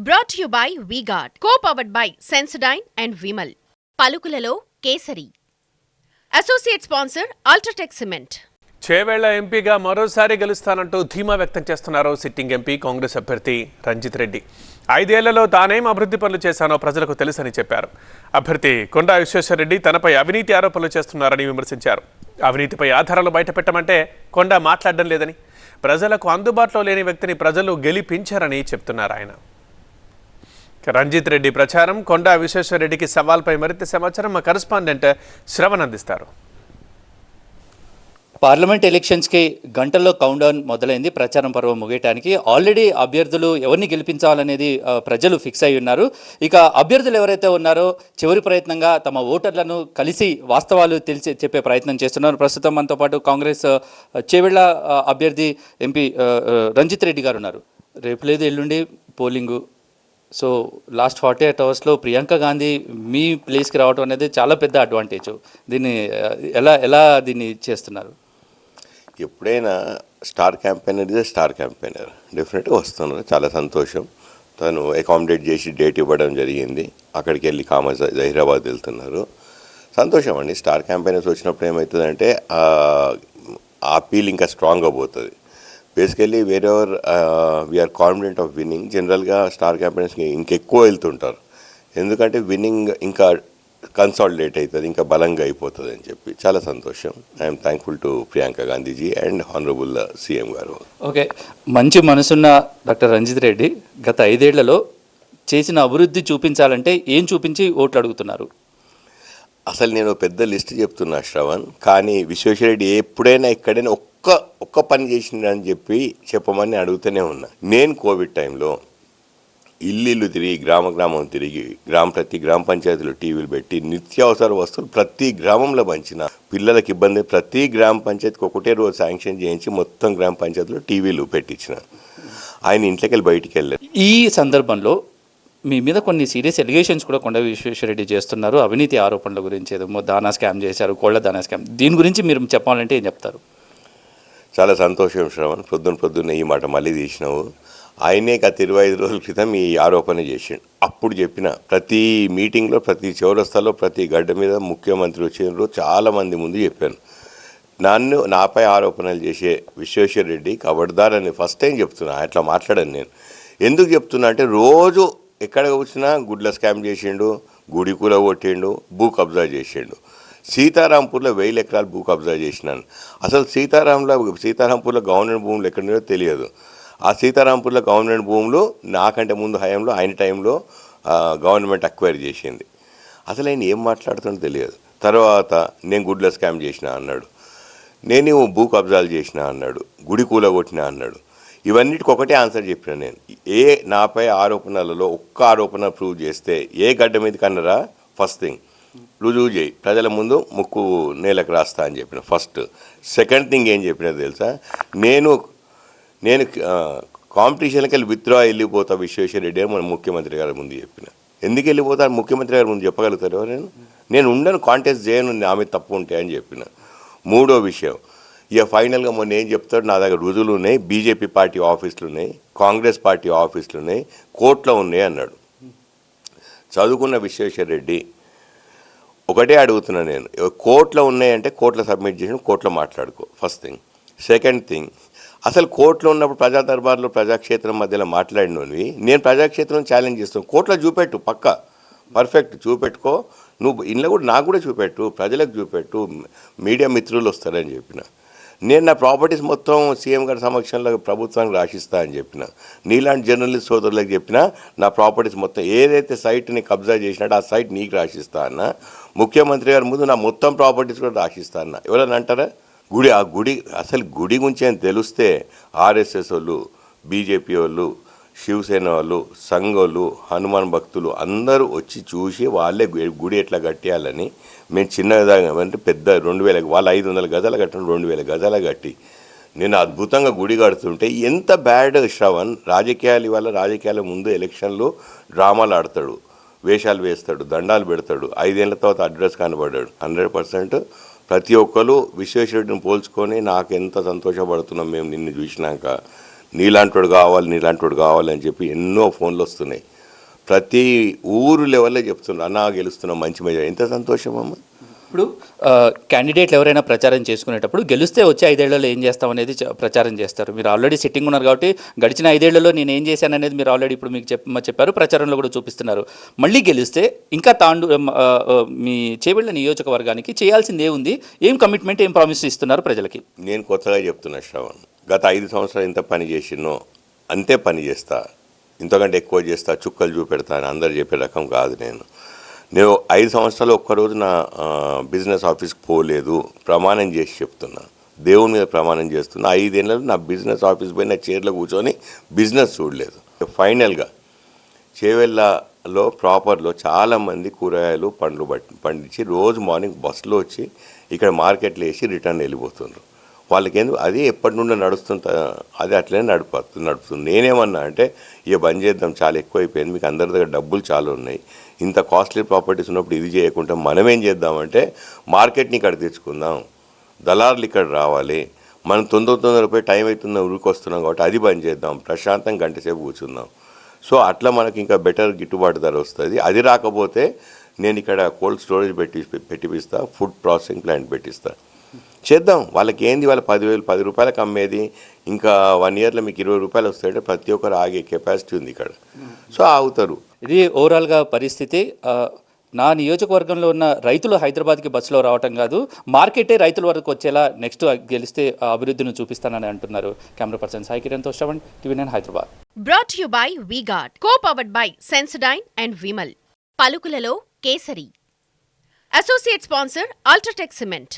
Brought to you by V-Guard, co-powered by Sensodyne and Vimal. పలుకులలో Kesari. Associate sponsor UltraTech cement. Chevella ఎంపీగా మరోసారి గెలుస్తానంటూ ధీమా వ్యక్తం చేస్తున్నారు సిట్టింగ్ ఎంపీ కాంగ్రెస్ అభ్యర్థి రంజిత్ రెడ్డి. 5 ఏళ్లలో తానేం అభివృద్ధి పనులు చేశానో ప్రజలకు తెలుసని చెప్పారు. అభ్యర్థి కొండా విశ్వేశ్వరరెడ్డి తనపై అవినీతి ఆరోపణలు చేస్తున్నారని విమర్శించారు. అవినీతిపై ఆధారాలు బయటపెట్టమంటే కొండా మాట్లాడడం లేదని, ప్రజలకు అందుబాటులో లేని వ్యక్తిని ప్రజలు గెలిపించారని చెప్తున్నారు ఆయన. రంజిత్ రెడ్డి ప్రచారం, కొండా విశ్వేశ్వరరెడ్డికి సవాల్పై మరింత సమాచారం మా కరెస్పాండెంట్ శ్రవణ్ అందిస్తారు. పార్లమెంట్ ఎలక్షన్స్కి గంటల్లో కౌంట్డౌన్ మొదలైంది. ప్రచారం పర్వం ముగియటానికి ఆల్రెడీ అభ్యర్థులు ఎవరిని గెలిపించాలనేది ప్రజలు ఫిక్స్ అయి ఉన్నారు. ఇక అభ్యర్థులు ఎవరైతే ఉన్నారో చివరి ప్రయత్నంగా తమ ఓటర్లను కలిసి వాస్తవాలు తెలిసి చెప్పే ప్రయత్నం చేస్తున్నారు. ప్రస్తుతం మనతో పాటు కాంగ్రెస్ చేవెళ్ల అభ్యర్థి ఎంపీ రంజిత్ రెడ్డి గారు ఉన్నారు. రేపు లేదు ఎల్లుండి పోలింగు. సో లాస్ట్ 48 అవర్స్లో ప్రియాంక గాంధీ మీ ప్లేస్కి రావడం అనేది చాలా పెద్ద అడ్వాంటేజ్. దీన్ని ఎలా దీన్ని చేస్తున్నారు? ఎప్పుడైనా స్టార్ క్యాంపెయినర్ ఇదే స్టార్ క్యాంపెయినర్ డెఫినెట్గా వస్తున్నారు. చాలా సంతోషం. తను అకామిడేట్ చేసి డేట్ ఇవ్వడం జరిగింది. అక్కడికి వెళ్ళి జహీరాబాద్ వెళ్తున్నారు. సంతోషం అండి. స్టార్ క్యాంపెయినర్స్ వచ్చినప్పుడు ఏమవుతుందంటే ఆ అపీల్ ఇంకా స్ట్రాంగ్గా పోతుంది. Basically wherever we are confident of winning. జనరల్గా స్టార్ క్యాంపెయినర్స్కి ఇంకెక్కువ వెళ్తుంటారు. ఎందుకంటే విన్నింగ్ ఇంకా కన్సాలిడేట్ అవుతుంది, ఇంకా బలంగా అయిపోతుంది అని చెప్పి చాలా సంతోషం. I'm thankful to Priyanka Gandhiji and honourable CM గారు. ఓకే, మంచి మనసున్న డాక్టర్ రంజిత్ రెడ్డి గత 5 ఏళ్లలో చేసిన అభివృద్ధి చూపించాలంటే ఏం చూపించి ఓట్లు అడుగుతున్నారు? అసలు నేను పెద్ద లిస్ట్ చెప్తున్నా శ్రవణ్, కానీ విశ్వేశ్వరరెడ్డి ఎప్పుడైనా ఎక్కడైనా ఒక్క పని చేసిందని చెప్పమని అడుగుతూనే ఉన్నా. నేను కోవిడ్ టైంలో ఇల్లు తిరిగి గ్రామం తిరిగి ప్రతి గ్రామ పంచాయతీలో టీవీలు పెట్టి నిత్యావసర వస్తువులు ప్రతి గ్రామంలో పంచిన, పిల్లలకి ఇబ్బంది ప్రతి గ్రామ పంచాయతీకి ఒకటే రోజు శాంక్షన్ చేయించి మొత్తం గ్రామ పంచాయతీలో టీవీలు పెట్టించిన. ఆయన ఇంట్లోకి వెళ్ళి బయటికి వెళ్ళారు. ఈ సందర్భంలో మీ మీద కొన్ని సీరియస్ ఎలిగేషన్స్ కూడా కొండా విశ్వేశ్వరరెడ్డి చేస్తున్నారు. అవినీతి ఆరోపణల గురించి, ఏదో దానా స్కామ్ చేశారు, కోళ్ల దానా స్కామ్. దీని గురించి మీరు చెప్పాలంటే ఏం చెప్తారు? చాలా సంతోషం శ్రవణ్, పొద్దున్న ఈ మాట మళ్ళీ తీసినావు. ఆయనే గత 25 రోజుల క్రితం ఈ ఆరోపణ చేసిండు. అప్పుడు చెప్పిన ప్రతి మీటింగ్లో, ప్రతి చౌరస్తాలో, ప్రతి గడ్డ మీద ముఖ్యమంత్రి వచ్చిన చాలామంది ముందు చెప్పాను. నాపై ఆరోపణలు చేసే విశ్వేశ్వరరెడ్డి కబడ్దారని ఫస్ట్ టైం చెప్తున్నా. అట్లా మాట్లాడాను నేను. ఎందుకు చెప్తున్నా అంటే రోజు ఎక్కడ వచ్చినా గుడ్ల స్కామ్ చేసిండు, గుడి కూల కొట్టిండు, భూ కబ్జా చేసిండు. సీతారాంపూర్లో 1000 ఎకరాలు భూ కబ్జా చేసినాను. అసలు సీతారాంపూర్లో గవర్నమెంట్ భూములు ఎక్కడున్నాయో తెలియదు. ఆ సీతారాంపూర్లో గవర్నమెంట్ భూములు నాకంటే ముందు హయాంలో ఆయన టైంలో గవర్నమెంట్ అక్వైర్ చేసింది. అసలు ఆయన ఏం మాట్లాడుతుందో తెలియదు. తర్వాత నేను గుడ్ల స్కామ్ చేసిన అన్నాడు, నేను భూ కబ్జాలు చేసిన అన్నాడు, గుడి కూల కొట్టినా అన్నాడు. ఇవన్నిటికి ఒకటే ఆన్సర్ చెప్పిన నేను. నాపై ఆరోపణలలో ఒక్క ఆరోపణ ప్రూవ్ చేస్తే ఏ గడ్డ మీద కన్నరా ఫస్ట్ థింగ్ రుజువు చేయి, ప్రజల ముందు ముక్కు నేలకు రాస్తా అని చెప్పిన ఫస్ట్. సెకండ్ థింగ్ ఏం చెప్పినా తెలుసా, నేను కాంపిటీషన్కి వెళ్ళి వెళ్ళిపోతా విశ్వేశ్వరరెడ్డి అని మన ముఖ్యమంత్రి గారి ముందు చెప్పిన. ఎందుకు వెళ్ళిపోతాను ముఖ్యమంత్రి గారి ముందు చెప్పగలుగుతారు ఎవరైనా? నేను ఉండను, కాంటెస్ట్ చేయను, ఆమె తప్పు ఉంటాయని చెప్పిన. మూడో విషయం, ఇక ఫైనల్గా మొన్న ఏం చెప్తాడు, నా దగ్గర రుజువులు ఉన్నాయి, బీజేపీ పార్టీ ఆఫీసులు ఉన్నాయి, కాంగ్రెస్ పార్టీ ఆఫీసులు ఉన్నాయి, కోర్టులో ఉన్నాయి అన్నాడు. చదువుకున్న విశ్వేశ్వరరెడ్డి ఒకటే అడుగుతున్నా నేను, కోర్టులో ఉన్నాయంటే కోర్టులో సబ్మిట్ చేసిన, కోర్టులో మాట్లాడుకో ఫస్ట్ థింగ్. సెకండ్ థింగ్, అసలు కోర్టులో ఉన్నప్పుడు ప్రజా దర్బార్లో ప్రజాక్షేత్రం మధ్యలో మాట్లాడినవి నేను ప్రజాక్షేత్రం ఛాలెంజ్ చేస్తాను. కోర్టులో చూపెట్టు, పక్కా పర్ఫెక్ట్ చూపెట్టుకో, నువ్వు ఇంట్లో కూడా నాకు కూడా చూపెట్టు, ప్రజలకు చూపెట్టు, మీడియా మిత్రులు వస్తారని చెప్పిన. నేను నా ప్రాపర్టీస్ మొత్తం సీఎం గారి సమక్షంలో ప్రభుత్వానికి రాసిస్తా అని చెప్పిన. నీలాంటి జర్నలిస్ట్ సోదరులకు చెప్పిన, నా ప్రాపర్టీస్ మొత్తం ఏదైతే సైట్ని కబ్జా చేసినాడో ఆ సైట్ నీకు రాసిస్తా అన్న. ముఖ్యమంత్రి గారి ముందు నా మొత్తం ప్రాపర్టీస్ కూడా రాసిస్తా అన్న. ఎవరైనా అంటారా? అసలు గుడి గురించి అని తెలిస్తే ఆర్ఎస్ఎస్ వాళ్ళు, బీజేపీ వాళ్ళు, శివసేన వాళ్ళు, సంఘోళ్ళు, హనుమాన్ భక్తులు అందరూ వచ్చి చూసి వాళ్ళే గుడి ఎట్లా కట్టేయాలని, మేము చిన్నగా అంటే పెద్ద 2000 వాళ్ళు 500 గజాలు కట్టడం 2000 గజాలు కట్టి నేను అద్భుతంగా గుడి కడుతుంటే ఎంత బ్యాడ్ శ్రవణ్. రాజకీయాల ముందు ఎలక్షన్లో డ్రామాలు ఆడతాడు, వేషాలు వేస్తాడు, దండాలు పెడతాడు, 5 ఏళ్ల తర్వాత అడ్రస్ కనబడ్డాడు. 100% ప్రతి ఒక్కరు విశ్వేశ్వరరెడ్డిని పోల్చుకొని నాకు ఎంత సంతోషపడుతున్నాం మేము నిన్ను చూసినాక. నీలాంటోడు కావాలి అని చెప్పి ఎన్నో ఫోన్లు వస్తున్నాయి. ప్రతి ఊరు లెవెల్లో చెప్తున్నారు అన్నా గెలుస్తున్నాం మంచి మెజారిటీ. ఎంత సంతోషం అమ్మ. ఇప్పుడు క్యాండిడేట్లు ఎవరైనా ప్రచారం చేసుకునేటప్పుడు గెలిస్తే వచ్చే 5 ఏళ్లలో ఏం చేస్తాం అనేది ప్రచారం చేస్తారు. మీరు ఆల్రెడీ సిట్టింగ్ ఉన్నారు కాబట్టి గడిచిన 5 ఏళ్లలో నేను ఏం చేశాను అనేది మీరు ఆల్రెడీ ఇప్పుడు మీకు చెప్పారు, ప్రచారంలో కూడా చూపిస్తున్నారు. మళ్ళీ గెలిస్తే ఇంకా మీ చేవెళ్ళ నియోజకవర్గానికి చేయాల్సింది ఏముంది, ఏం కమిట్మెంట్, ఏం ప్రామిస్ ఇస్తున్నారు ప్రజలకి? నేను కొత్తగా చెప్తున్నా శ్రవణ్, గత 5 సంవత్సరాలు ఎంత పని చేసినో అంతే పని చేస్తా, ఇంతకంటే ఎక్కువ చేస్తా, చుక్కలు చూపెడతా అని అందరు చెప్పే రకం కాదు. నేను 5 సంవత్సరాలు ఒక్కరోజు నా బిజినెస్ ఆఫీస్కి పోలేదు, ప్రమాణం చేసి చెప్తున్నా, దేవుని మీద ప్రమాణం చేస్తున్నా. 5 ఏళ్ళలో నా బిజినెస్ ఆఫీస్ పోయి నా చైర్లో కూర్చొని బిజినెస్ చూడలేదు. ఫైనల్గా చేవెళ్ళలో ప్రాపర్లో చాలామంది కూరగాయలు పండ్లు పండించి రోజు మార్నింగ్ బస్సులో వచ్చి ఇక్కడ మార్కెట్లో వేసి రిటర్న్ వెళ్ళిపోతున్నారు. వాళ్ళకి ఎందుకు అది ఎప్పటి నుండో నడుస్తుంటా, అది అట్లనే నడుపుతుంది. నేనేమన్నా అంటే ఇక బంద్ చేద్దాం, చాలా ఎక్కువ అయిపోయింది, మీకు అందరి దగ్గర డబ్బులు చాలా ఉన్నాయి, ఇంత కాస్ట్లీ ప్రాపర్టీస్ ఉన్నప్పుడు ఇది చేయకుండా మనం ఏం చేద్దామంటే మార్కెట్ని ఇక్కడ తెచ్చుకుందాం, దళారులు ఇక్కడ రావాలి, మనం తొందర పోయి టైం అవుతుందో ఊరికి వస్తున్నాం కాబట్టి అది బంద్ చేద్దాం, ప్రశాంతంగా గంట సేపు కూర్చుందాం. సో అట్లా మనకి ఇంకా బెటర్ గిట్టుబాటు ధర వస్తుంది. అది రాకపోతే నేను ఇక్కడ కోల్డ్ స్టోరేజ్ పెట్టిపిస్తా, ఫుడ్ ప్రాసెసింగ్ ప్లాంట్ పెట్టిస్తా, చేద్దాం. వాళ్ళకి ఏంది, వాళ్ళ 10 రూపాయలకు అమ్మేది ఇంకా 1 ఇయర్లో మీకు 20 రూపాయలు వస్తాయంటే ప్రతి ఒక్కరు ఆగే కెపాసిటీ ఉంది ఇక్కడ. సో ఆగుతారు. ఇది ఓవరాల్గా పరిస్థితి. నా నియోజకవర్గంలో ఉన్న రైతులు హైదరాబాద్కి బస్సులో రావటం కాదు, మార్కెటే రైతుల వరకు వచ్చేలా నెక్స్ట్ గెలిస్తే అభివృద్ధిని చూపిస్తానని అంటున్నారు. కెమెరా పర్సన్ సాయి కిరణ్తో Shravan, TV9 Hyderabad. Brought you by V-Guard, co-powered by Sensodyne and Vimal. పలుకులలో Kesari. Associate sponsor UltraTech cement.